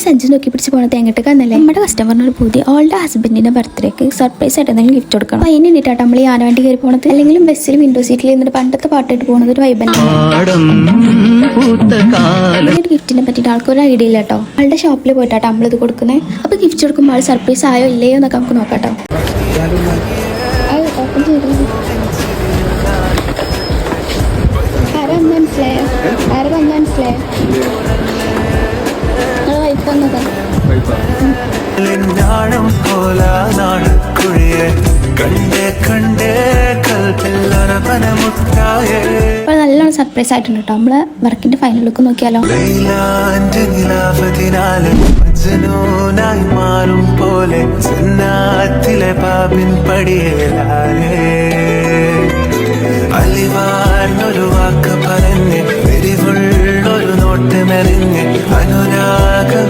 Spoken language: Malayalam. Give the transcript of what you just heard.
സജ്ജ് നോക്കി പിടിച്ച് പോണത് എങ്ങോട്ട് കന്നല്ലേ നമ്മുടെ കസ്റ്റമറിനൊരു പുതിയ ഓൾഡ് ഹസ്ബൻഡിന്റെ ബർത്ത്ഡേക്ക് സർപ്രൈസ് ആയിട്ട് എന്തെങ്കിലും ഗിഫ്റ്റ് കൊടുക്കണം. അതിന് വേണ്ടിയിട്ടാണ് നമ്മൾ ഈ ആന വണ്ടി കയറി പോണത്. അല്ലെങ്കിലും ബസ്സിൽ വിൻഡോ സീറ്റിൽ നിന്നിട്ട് പണ്ടത്തെ പാട്ടിട്ട് പോകുന്നത് ഒരു വൈബന്നെ. ഗിഫ്റ്റിനെ പറ്റിയിട്ട് ആൾക്കൊരു ഐഡിയ ഇല്ല കേട്ടോ. ആളുടെ ഷോപ്പിൽ പോയിട്ടാട്ടോ നമ്മളിത് കൊടുക്കുന്നത്. അപ്പൊ ഗിഫ്റ്റ് കൊടുക്കുമ്പോൾ ആൾ സർപ്രൈസ് ആയോ ഇല്ലയോ എന്നൊക്കെ നമുക്ക് നോക്കാട്ടോ. നല്ലോണം സർപ്രൈസ് ആയിട്ടുണ്ട് കേട്ടോ. നമ്മള് വർക്കിന്റെ ഫൈനൽ ലുക്ക് നോക്കിയാലോ. അലിവാർന്നൊരു വാക്ക് പറഞ്ഞ് എരിവുള്ളൊരു നോട്ട് മെറിഞ്ഞ് അനുരാഗം